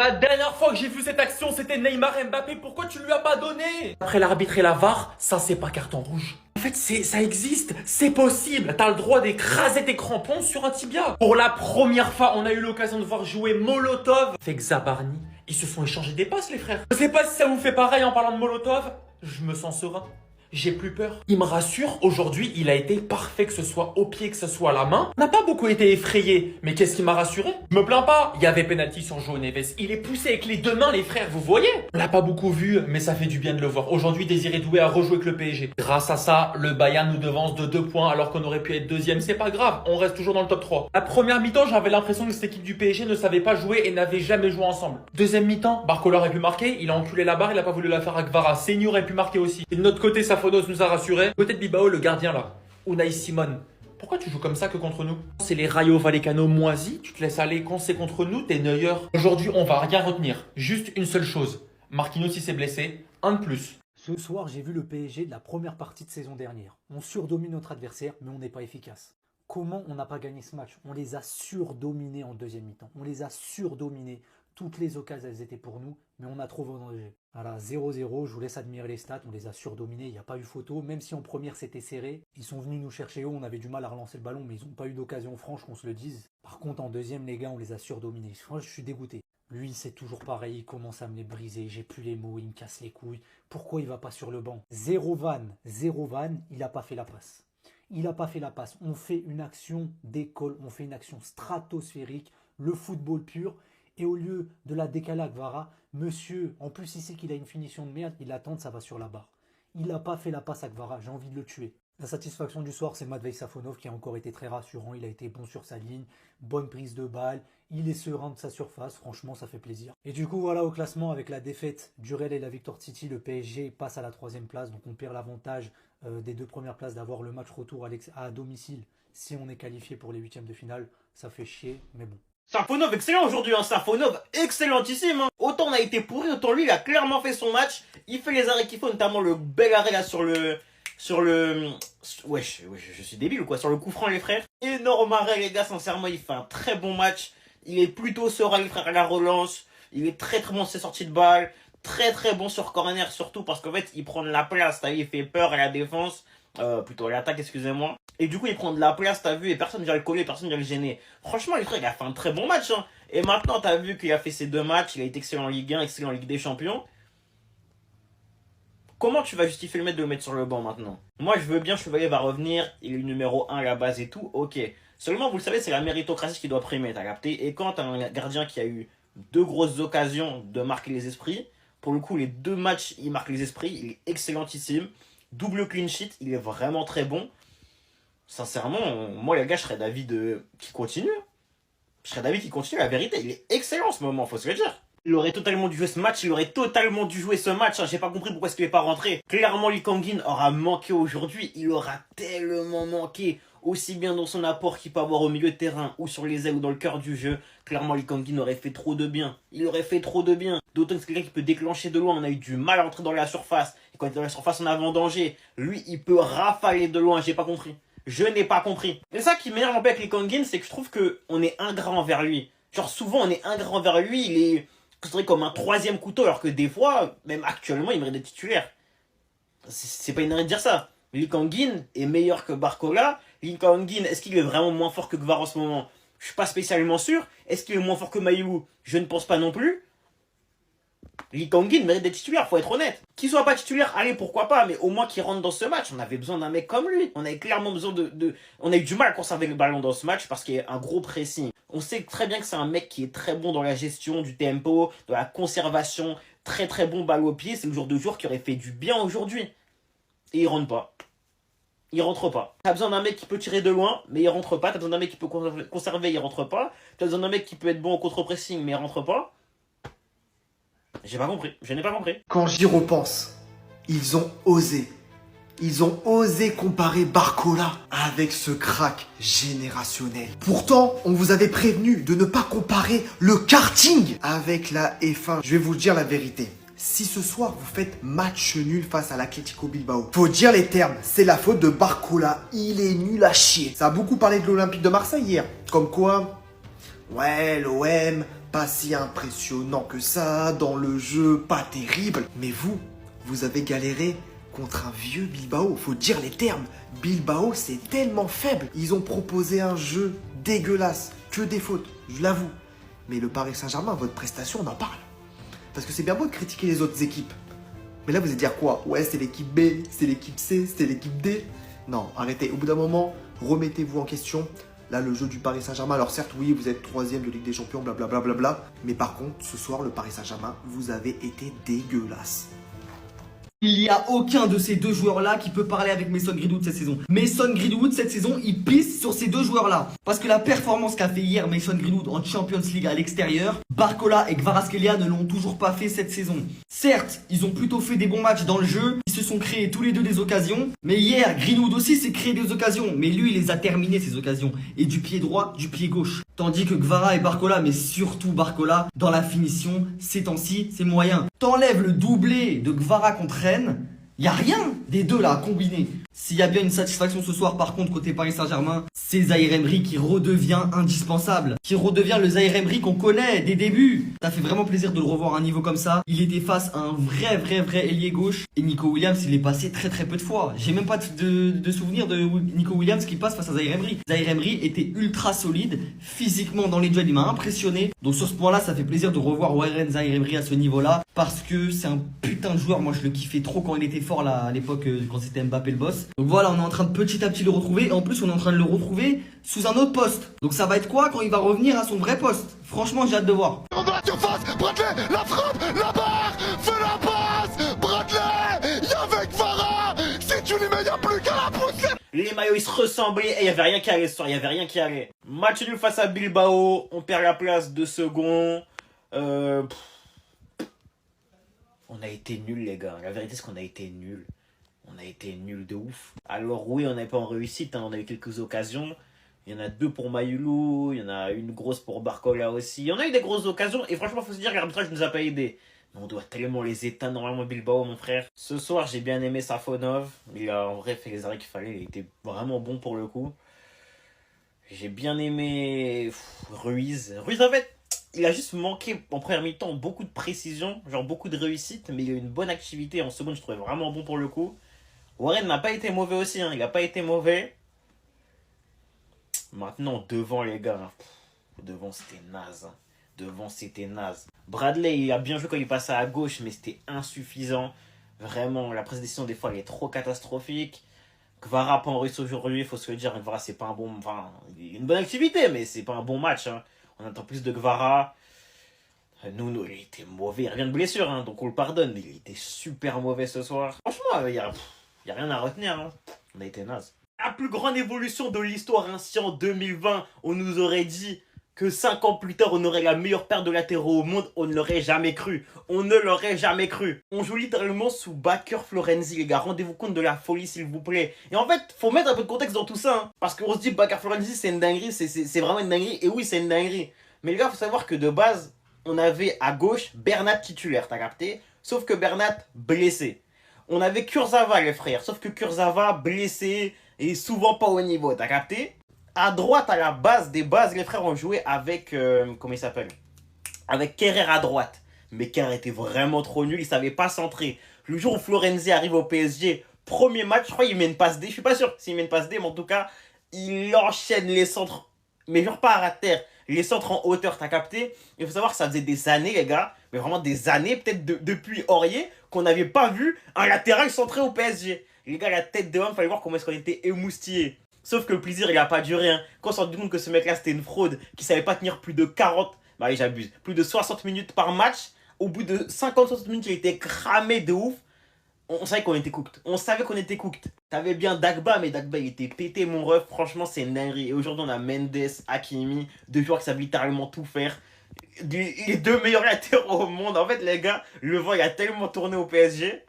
La dernière fois que j'ai vu cette action, c'était Neymar Mbappé. Pourquoi tu lui as pas donné? Après l'arbitre et la VAR, ça c'est pas carton rouge. En fait, ça existe, c'est possible. T'as le droit d'écraser tes crampons sur un tibia. Pour la première fois, on a eu l'occasion de voir jouer Molotov avec Zabarni. Ils se sont échangés des passes, les frères. Je sais pas si ça vous fait pareil en parlant de Molotov. Je me sens serein. J'ai plus peur. Il me rassure, aujourd'hui, il a été parfait, que ce soit au pied, que ce soit à la main. On n'a pas beaucoup été effrayé. Mais qu'est-ce qui m'a rassuré? Je me plains pas. Il y avait penalty sur João Neves. Il est poussé avec les deux mains, les frères, vous voyez? On l'a pas beaucoup vu, mais ça fait du bien de le voir. Aujourd'hui, Désiré Doué a rejoué avec le PSG. Grâce à ça, le Bayern nous devance de 2 points alors qu'on aurait pu être deuxième. C'est pas grave, on reste toujours dans le top 3. La première mi-temps, j'avais l'impression que cette équipe du PSG ne savait pas jouer et n'avait jamais joué ensemble. Deuxième mi-temps, Barcola aurait pu marquer. Il a enculé la barre, il a pas voulu la faire à Kvara. Seigneur aurait pu marquer aussi. Et de notre côté, Safonos nous a rassuré. Côté de Bilbao, le gardien là, Unai Simon. Pourquoi tu joues comme ça que contre nous? C'est les Rayo Vallecano moisis, tu te laisses aller quand c'est contre nous, t'es Neuer. Aujourd'hui, on va rien retenir. Juste une seule chose. Marquinhos, il s'est blessé, un de plus. Ce soir, j'ai vu le PSG de la première partie de saison dernière. On surdomine notre adversaire, mais on n'est pas efficace. Comment on n'a pas gagné ce match? On les a surdominés en deuxième mi-temps. On les a surdominés. Toutes les occasions, elles étaient pour nous, mais on a trop vendangé. Voilà, 0-0, je vous laisse admirer les stats, on les a surdominés, il n'y a pas eu photo, même si en première c'était serré. Ils sont venus nous chercher haut, on avait du mal à relancer le ballon, mais ils n'ont pas eu d'occasion franche, qu'on se le dise. Par contre, en deuxième, les gars, on les a surdominés. Franchement, je suis dégoûté. Lui, c'est toujours pareil, il commence à me les briser, j'ai plus les mots, il me casse les couilles. Pourquoi il va pas sur le banc? Zéro vanne, il n'a pas fait la passe. Il n'a pas fait la passe. On fait une action d'école, on fait une action stratosphérique, le football pur. Et au lieu de la décaler à Kvara, monsieur, en plus il sait qu'il a une finition de merde, il attend, ça va sur la barre. Il n'a pas fait la passe à Kvara, j'ai envie de le tuer. La satisfaction du soir, c'est Matvei Safonov qui a encore été très rassurant, il a été bon sur sa ligne, bonne prise de balle, il est serein de sa surface, franchement ça fait plaisir. Et du coup voilà, au classement, avec la défaite du Real et la victoire de City, le PSG passe à la 3e place, donc on perd l'avantage des 2 premières places d'avoir le match retour à domicile si on est qualifié pour les 8e de finale. Ça fait chier, mais bon. Safonov excellent aujourd'hui, hein. Safonov excellentissime, hein. Autant on a été pourri, autant lui il a clairement fait son match. Il fait les arrêts qu'il faut, notamment le bel arrêt là sur le... Wesh, je suis débile ou quoi? Sur le coup franc les frères. Énorme arrêt les gars, sincèrement il fait un très bon match. Il est plutôt serein les frères à la relance. Il est très très bon sur ses sorties de balle. Très très bon sur corner surtout parce qu'en fait il prend de la place, t'as vu, il fait peur à la défense. Plutôt à l'attaque, excusez-moi. Et du coup, il prend de la place, t'as vu, et personne ne vient le coller, personne ne vient le gêner. Franchement, les frères, il a fait un très bon match, hein. Et maintenant, t'as vu qu'il a fait ses 2 matchs, il a été excellent en Ligue 1, excellent en Ligue des Champions. Comment tu vas justifier le mettre de le mettre sur le banc maintenant? Moi, je veux bien, Chevalier va revenir, il est le numéro 1 à la base et tout, ok. Seulement, vous le savez, c'est la méritocratie qui doit primer, t'as capté? Et quand t'as un gardien qui a eu 2 grosses occasions de marquer les esprits, pour le coup, les 2 matchs, il marque les esprits, il est excellentissime. Double clean sheet, il est vraiment très bon. Sincèrement, moi les gars, je serais d'avis qu'il continue. Je serais d'avis qu'il continue, la vérité. Il est excellent en ce moment, faut se le dire. Il aurait totalement dû jouer ce match, hein. J'ai pas compris pourquoi est-ce qu'il n'est pas rentré. Clairement, Lee Kang-in aura manqué aujourd'hui. Il aura tellement manqué. Aussi bien dans son apport qu'il peut avoir au milieu de terrain, ou sur les ailes, ou dans le cœur du jeu. Clairement, Lee Kang-in aurait fait trop de bien. Il aurait fait trop de bien. D'autant que c'est quelqu'un qui peut déclencher de loin. On a eu du mal à entrer dans la surface. Et quand il est dans la surface, on a en danger. Lui, il peut rafaler de loin. J'ai pas compris. Je n'ai pas compris. Et ça qui m'énerve un peu avec Lee Kang-in, c'est que je trouve qu'on est ingrat envers lui. Genre, souvent, on est ingrat envers lui. Il est considéré comme un 3e couteau, alors que des fois, même actuellement, il mérite d'être titulaire. C'est pas une de dire ça. Lee Kang-in est meilleur que Barcola. Lee Kang-in, est-ce qu'il est vraiment moins fort que Kvara en ce moment? Je suis pas spécialement sûr. Est-ce qu'il est moins fort que Maïlou? Je ne pense pas non plus. Lee Kang-in mérite d'être titulaire, faut être honnête. Qu'il soit pas titulaire, allez, pourquoi pas, mais au moins qu'il rentre dans ce match. On avait besoin d'un mec comme lui. On avait clairement besoin On a eu du mal à conserver le ballon dans ce match parce qu'il y a un gros pressing. On sait très bien que c'est un mec qui est très bon dans la gestion du tempo, de la conservation, très très bon balle au pied. C'est le genre de joueur qui aurait fait du bien aujourd'hui. Et il rentre pas. Il rentre pas. T'as besoin d'un mec qui peut tirer de loin, mais il rentre pas. T'as besoin d'un mec qui peut conserver, il rentre pas. T'as besoin d'un mec qui peut être bon au contre-pressing, mais il rentre pas. J'ai pas compris. Je n'ai pas compris. Quand j'y repense, ils ont osé. Ils ont osé comparer Barcola avec ce crack générationnel. Pourtant, on vous avait prévenu de ne pas comparer le karting avec la F1. Je vais vous dire la vérité. Si ce soir vous faites match nul face à l'Atlético Bilbao, faut dire les termes, c'est la faute de Barcola. Il est nul à chier. Ça a beaucoup parlé de l'Olympique de Marseille hier. Comme quoi, ouais, l'OM, pas si impressionnant que ça, dans le jeu, pas terrible. Mais vous avez galéré contre un vieux Bilbao. Faut dire les termes. Bilbao, c'est tellement faible. Ils ont proposé un jeu dégueulasse, que des fautes, je l'avoue. Mais le Paris Saint-Germain, votre prestation, on en parle. Parce que c'est bien beau de critiquer les autres équipes. Mais là, vous allez dire quoi? Ouais, c'est l'équipe B, c'est l'équipe C, c'est l'équipe D. Non, arrêtez. Au bout d'un moment, remettez-vous en question. Là, le jeu du Paris Saint-Germain, alors certes, oui, vous êtes 3e de Ligue des Champions, blablabla. Bla, bla, bla, mais par contre, ce soir, le Paris Saint-Germain, vous avez été dégueulasse. Il n'y a aucun de ces deux joueurs-là qui peut parler avec Mason Greenwood cette saison. Mason Greenwood cette saison, il pisse sur ces deux joueurs-là. Parce que la performance qu'a fait hier Mason Greenwood en Champions League à l'extérieur, Barcola et Kvaratskhelia ne l'ont toujours pas fait cette saison. Certes, ils ont plutôt fait des bons matchs dans le jeu, ils se sont créés tous les deux des occasions. Mais hier, Greenwood aussi s'est créé des occasions. Mais lui, il les a terminées ces occasions. Et du pied droit, du pied gauche. Tandis que Kvara et Barcola, mais surtout Barcola, dans la finition, ces temps-ci, c'est moyen. T'enlèves le doublé de Kvara contre Rennes, y a rien des deux là à combiner. S'il y a bien une satisfaction ce soir par contre côté Paris Saint-Germain, c'est Zaïre Emery qui redevient indispensable. Qui redevient le Zaïre Emery qu'on connaît des débuts. Ça fait vraiment plaisir de le revoir à un niveau comme ça. Il était face à un vrai ailier gauche. Et Nico Williams, il est passé très peu de fois. J'ai même pas de souvenir de Nico Williams qui passe face à Zaïre Emery. Zaïre Emery était ultra solide. Physiquement dans les duels, il m'a impressionné. Donc sur ce point-là, ça fait plaisir de revoir Warren Zaïre Emery à ce niveau-là. Parce que c'est un putain de joueur. Moi, je le kiffais trop quand il était fort là à l'époque quand c'était Mbappé le boss. Donc voilà, on est en train de petit à petit le retrouver. Et en plus, on est en train de le retrouver sous un autre poste. Donc ça va être quoi quand il va revenir à son vrai poste? Franchement, j'ai hâte de voir. On va la surface, Bradley, la frappe, la barre, fais la passe, Bradley, y'avec Vara, si tu lui mets, y'a plus qu'à la pousser. Les maillots ils se ressemblaient et il n'y avait rien qui allait ce soir, il n'y avait rien qui allait. Match nul face à Bilbao, on perd la place de second. On a été nuls les gars, la vérité c'est qu'on a été nuls. On a été nuls de ouf. Alors oui, on n'est pas en réussite, hein. On a eu quelques occasions. Il y en a 2 pour Mayulu, il y en a une grosse pour Barcola aussi. On a eu des grosses occasions et franchement, faut se dire que l'arbitrage ne nous a pas aidés. Mais on doit tellement les éteindre normalement Bilbao, mon frère. Ce soir, j'ai bien aimé Safonov. Il a en vrai fait les arrêts qu'il fallait. Il était vraiment bon pour le coup. J'ai bien aimé Ruiz. Ruiz, en fait, il a juste manqué en première mi-temps beaucoup de précision, genre beaucoup de réussite. Mais il a eu une bonne activité. En seconde, je trouvais vraiment bon pour le coup. Warren n'a pas été mauvais aussi, hein. Il n'a pas été mauvais. Maintenant, devant les gars, devant c'était naze. Hein. Devant c'était naze. Bradley, il a bien joué quand il passait à gauche, mais c'était insuffisant. Vraiment, la prise de décision des fois, elle est trop catastrophique. Kvara pas en russe aujourd'hui, il faut se le dire. Kvara, c'est pas un bon... Enfin, il a une bonne activité, mais c'est pas un bon match. Hein. On attend plus de Kvara. Nuno, il était mauvais. Il revient de blessure, hein, donc on le pardonne. Mais il était super mauvais ce soir. Franchement, il y a rien à retenir. Hein. On a été naze. La plus grande évolution de l'histoire, ainsi en 2020, on nous aurait dit que 5 ans plus tard, on aurait la meilleure paire de latéraux au monde. On ne l'aurait jamais cru. On ne l'aurait jamais cru. On joue littéralement sous Bakker Florenzi, les gars. Rendez-vous compte de la folie, s'il vous plaît. Et en fait, faut mettre un peu de contexte dans tout ça. Hein, parce qu'on se dit Bakker Florenzi, c'est une dinguerie. C'est vraiment une dinguerie. Et oui, c'est une dinguerie. Mais les gars, faut savoir que de base, on avait à gauche Bernat titulaire, t'as capté? Sauf que Bernat blessé. On avait Kurzawa, les frères. Sauf que Kurzawa blessé et souvent pas au niveau, t'as capté? À droite, à la base des bases, les frères ont joué avec... comment il s'appelle? Avec Kerrer à droite. Mais Kerrer était vraiment trop nul, il savait pas centrer. Le jour où Florenzi arrive au PSG, premier match, je crois qu'il met une passe D. Je suis pas sûr s'il met une passe D, mais en tout cas, il enchaîne les centres. Mais genre pas à terre. Les centres en hauteur, t'as capté? Il faut savoir que ça faisait des années, les gars. Mais vraiment des années, peut-être depuis Aurier, qu'on n'avait pas vu un latéral centré au PSG. Les gars, la tête de homme, fallait voir comment est-ce qu'on était émoustillés. Sauf que le plaisir, il a pas duré. Hein. Quand on s'est rendu compte que ce mec-là, c'était une fraude, qui savait pas tenir plus de 40, bah allez, j'abuse, plus de 60 minutes par match. Au bout de 50-60 minutes, il était cramé de ouf. On savait qu'on était cooked. On savait qu'on était cooked. T'avais bien Dagba, mais Dagba, il était pété, mon ref. Franchement, c'est une dinguerie. Et aujourd'hui, on a Mendes, Hakimi, 2 joueurs qui savent littéralement tout faire. Les 2 meilleurs latéraux au monde. En fait, les gars, le vent, il a tellement tourné au PSG.